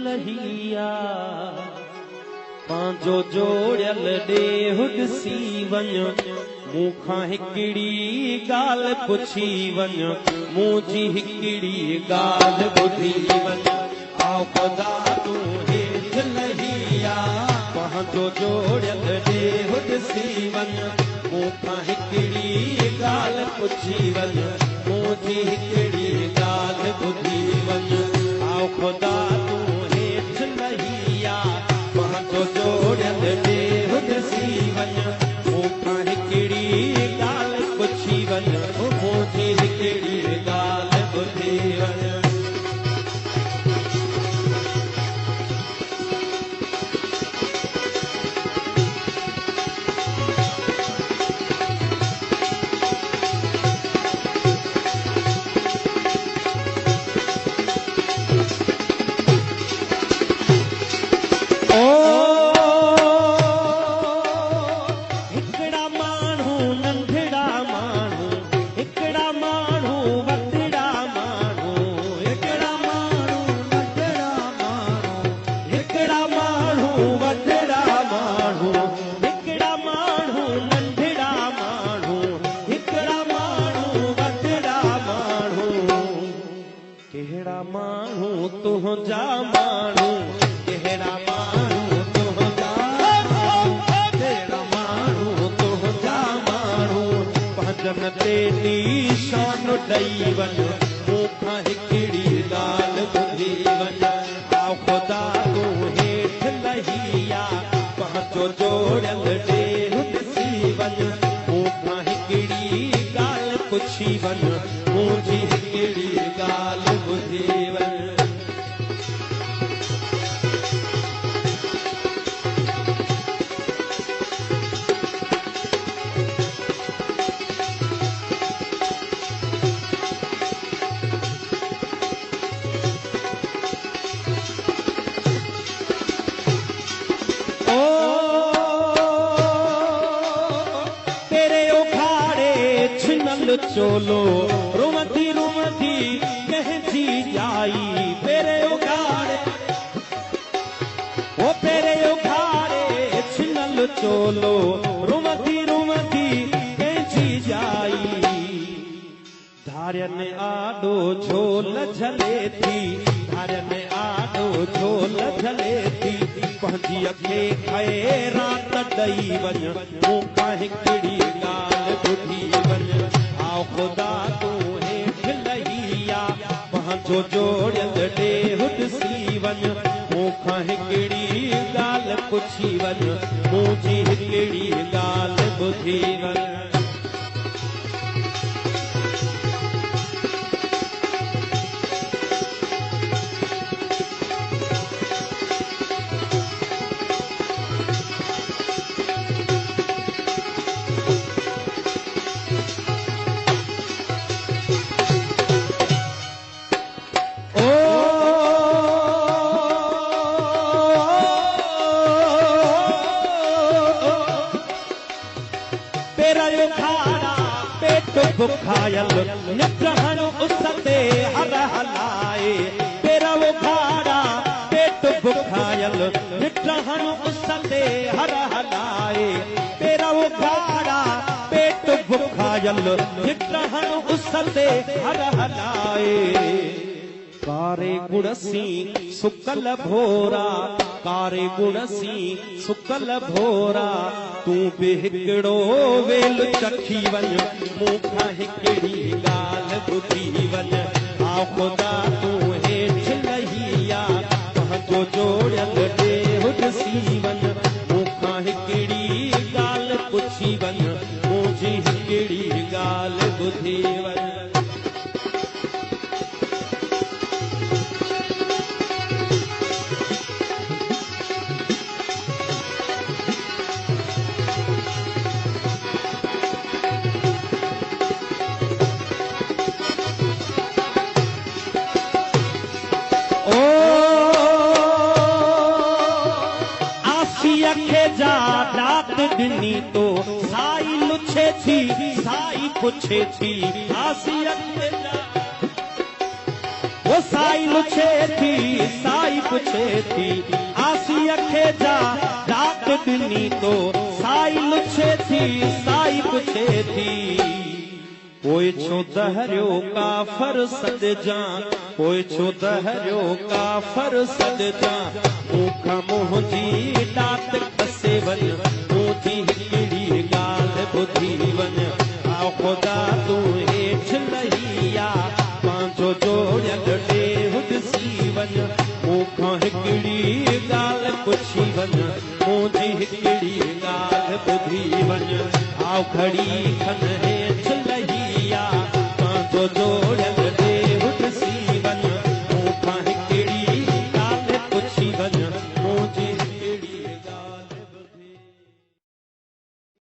लहिया पांजो जोड़ियल ॾेहु ॾिसी वञ मूंखां हिकिड़ी ॻाल्हि पुछी वञ मुंहिंजी हिकिड़ी ॻाल्हि ॿुधी वञ आओ ख़ुदा तूं हेठि लहिया पांजो जोड़ियल ॾेहु ॾिसी वञ मूंखां हिकिड़ी ॻाल्हि पुछी वञ मुंहिंजी हिकिड़ी ॻाल्हि ॿुधी वञ आओ ख़ुदा तूं हेठि लहिया पांजो जोड़ियल ॾेहु ॾिसी वञ मूंखां हिकिड़ी ॻाल्हि पुछी वञ मुंहिंजी हिकिड़ी ॻाल्हि ॿुधी वञ निशान ॾेई वञ मूंखां हिकिड़ी ॻाल्हि ॿुधी वञ आओ ख़ुदा तूं हेठि लहिया पंहिंजो जोड़ियल ॾेहु ॾिसी वञ मूंखां हिकिड़ी ॻाल्हि पुछी वञ मुंहिंजी हिकिड़ी ॻाल्हि ॿुधी वञ चोलो रुमती रुमती कहजी जाई पेरे उघाड़े वो पेरे उघाड़े छिनल चोलो रुमती रुमती कहजी जाई धार्यन आडो झोल झले थी धार्यन आडो झोल झले थी पंहिंजी अखे खाए रात ॾेई वञ मूंखां हिकिड़ी ॻाल्हि ॿुधी वञ आओ ख़ुदा तूं हेठि लहिया पंहिंजो जोड़ियल ॾेहु ॾिसी वञ मूंखां हिकिड़ी ॻाल्हि पुछी वञ मुंहिंजी हिकिड़ी ॻाल्हि ॿुधी वञ बुखायल नित्रहण उस ते हर हलाए तेरा वो खाड़ा पेट बुखायल नित्रहण उस ते हर हलाए तेरा वो खाड़ा पेट बुखायल नित्रहण उस ते हर हलाए कारे गुणसी सुकल भोरा कारे गुणसी सुकल भोरा तूं बि हिकिड़ो वेल चखी वञ मूंखां हिकिड़ी ॻाल्हि ॿुधी वञ आओ ख़ुदा तूं हेठि लहिया पंहिंजो जोड़ियल ॾेहु ॾिसी वञ मूंखां हिकिड़ी ॻाल्हि पुछी वञ मुंहिंजी हिकिड़ी ॻाल्हि ॿुधी वञ ॾिनी तो साई लुछे थी साई पुछे थी आसियत वो साई लुछे थी साई पुछे थी आसी अखे जा डाक दिनी तो साई लुछे थी साई पुछे थी पोइ छो दहरियो काफर सॾजा पोइ छो दहरियो काफर सॾजा मूंखां मुंहिंजी डात खसे वञ मुंहिंजी हिकिड़ी ॻाल्हि ॿुधी वञ आ ख़ुदा तूं हेठि लही आ पंहिंजो जोड़ियल ॾेहु ॾिसी वञ मूंखां हिकिड़ी ॻाल्हि पुछी वञ मुंहिंजी हिकिड़ी ॻाल्हि ॿुधी वञ आओ खड़ी खन